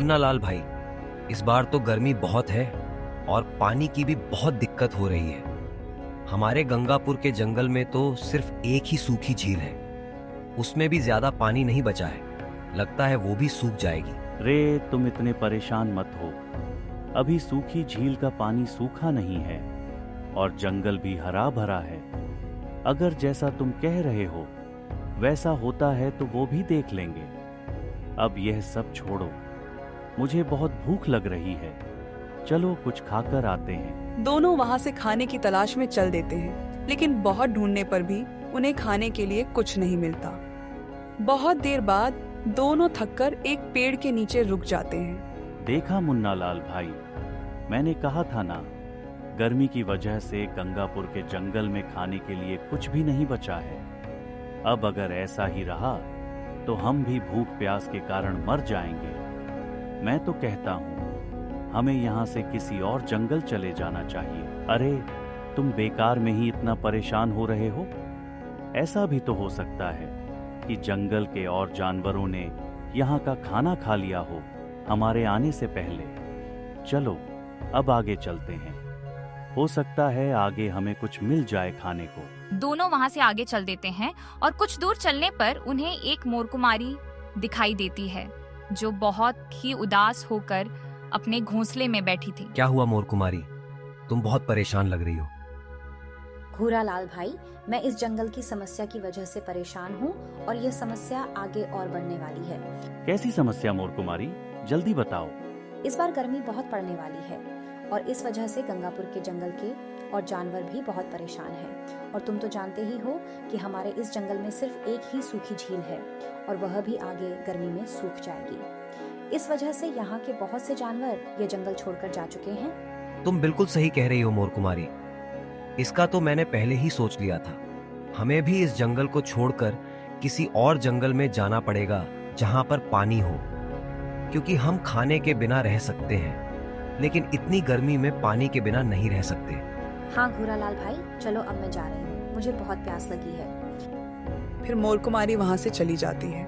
मुन्ना लाल भाई, इस बार तो गर्मी बहुत है और पानी की भी बहुत दिक्कत हो रही है। हमारे गंगापुर के जंगल में तो सिर्फ एक ही सूखी झील है, उसमें भी ज्यादा पानी नहीं बचा है। लगता है वो भी सूख जाएगी। रे, तुम इतने परेशान मत हो। अभी सूखी झील का पानी सूखा नहीं है और जंगल भी हरा भरा है। अगर जैसा तुम कह रहे हो वैसा होता है तो वो भी देख लेंगे। अब यह सब छोड़ो, मुझे बहुत भूख लग रही है। चलो कुछ खाकर आते हैं। दोनों वहाँ से खाने की तलाश में चल देते हैं, लेकिन बहुत ढूंढने पर भी उन्हें खाने के लिए कुछ नहीं मिलता। बहुत देर बाद दोनों थककर एक पेड़ के नीचे रुक जाते हैं। देखा मुन्ना लाल भाई, मैंने कहा था ना, गर्मी की वजह से गंगापुर के जंगल में खाने के लिए कुछ भी नहीं बचा है। अब अगर ऐसा ही रहा तो हम भी भूख प्यास के कारण मर जाएंगे। मैं तो कहता हूँ हमें यहाँ से किसी और जंगल चले जाना चाहिए। अरे, तुम बेकार में ही इतना परेशान हो रहे हो। ऐसा भी तो हो सकता है कि जंगल के और जानवरों ने यहाँ का खाना खा लिया हो हमारे आने से पहले। चलो अब आगे चलते हैं, हो सकता है आगे हमें कुछ मिल जाए खाने को। दोनों वहाँ से आगे चल देते हैं और कुछ दूर चलने पर उन्हें एक मोरकुमारी दिखाई देती है जो बहुत ही उदास होकर अपने घोंसले में बैठी थी। क्या हुआ मोर कुमारी, तुम बहुत परेशान लग रही हो। घूरा लाल भाई, मैं इस जंगल की समस्या की वजह से परेशान हूँ और ये समस्या आगे और बढ़ने वाली है। कैसी समस्या मोर कुमारी, जल्दी बताओ। इस बार गर्मी बहुत पड़ने वाली है और इस वजह से गंगापुर के जंगल के और जानवर भी बहुत परेशान हैं। और तुम तो जानते ही हो कि हमारे इस जंगल में सिर्फ एक ही सूखी झील है और वह भी आगे गर्मी में सूख जाएगी। इस वजह से यहाँ के बहुत से जानवर ये जंगल छोड़कर जा चुके हैं। तुम बिल्कुल सही कह रही हो मोर कुमारी, इसका तो मैंने पहले ही सोच लिया था। हमें भी इस जंगल को छोड़कर किसी और जंगल में जाना पड़ेगा जहाँ पर पानी हो, क्योंकि हम खाने के बिना रह सकते हैं लेकिन इतनी गर्मी में पानी के बिना नहीं रह सकते। हाँ घूरा लाल भाई, चलो अब मैं जा रही हूँ, मुझे बहुत प्यास लगी है। फिर मोर कुमारी वहाँ से चली जाती है।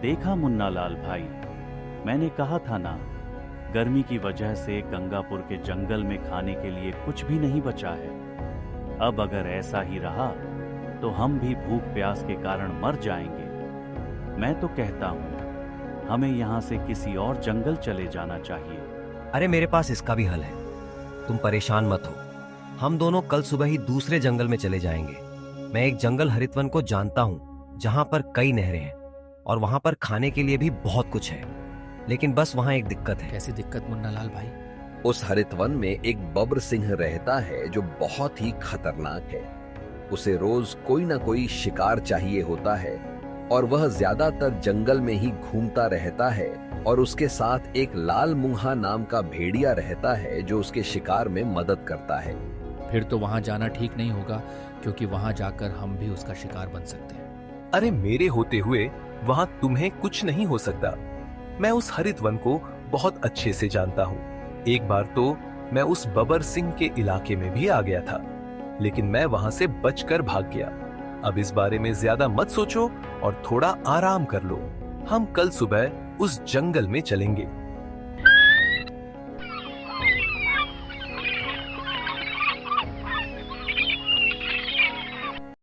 देखा मुन्ना लाल भाई, मैंने कहा था ना, गर्मी की वजह से गंगापुर के जंगल में खाने के लिए कुछ भी नहीं बचा है। अब अगर ऐसा ही रहा तो हम भी भूख प्यास के कारण मर जाएंगे। मैं तो कहता हूँ हमें यहाँ से किसी और जंगल चले जाना चाहिए। अरे मेरे पास इसका भी हल है, तुम परेशान मत हो। हम दोनों कल सुबह ही दूसरे जंगल में चले जाएंगे। मैं एक जंगल हरितवन को जानता हूँ जहाँ पर कई नहरें हैं और वहाँ पर खाने के लिए भी बहुत कुछ है, लेकिन बस वहाँ एक दिक्कत है। कैसी दिक्कत मुन्ना लाल भाई? उस हरितवन में एक बब्र सिंह रहता है जो बहुत ही खतरनाक है। उसे रोज कोई ना कोई शिकार चाहिए होता है और वह ज्यादातर जंगल में ही घूमता रहता है और उसके साथ एक लाल मुंहा नाम का भेड़िया रहता है जो उसके शिकार में मदद करता है। फिर तो वहां जाना ठीक नहीं होगा, क्योंकि वहां जाकर हम भी उसका शिकार बन सकते हैं। अरे मेरे होते हुए वहां तुम्हें कुछ नहीं हो सकता। मैं उस हरितवन को बहुत अच्छे से जानता हूँ। एक बार तो मैं उस बबर सिंह के इलाके में भी आ गया था, लेकिन मैं वहां से बचकर भाग गया। अब इस बारे में ज्यादा मत सोचो और थोड़ा आराम कर लो। हम कल सुबह उस जंगल में चलेंगे।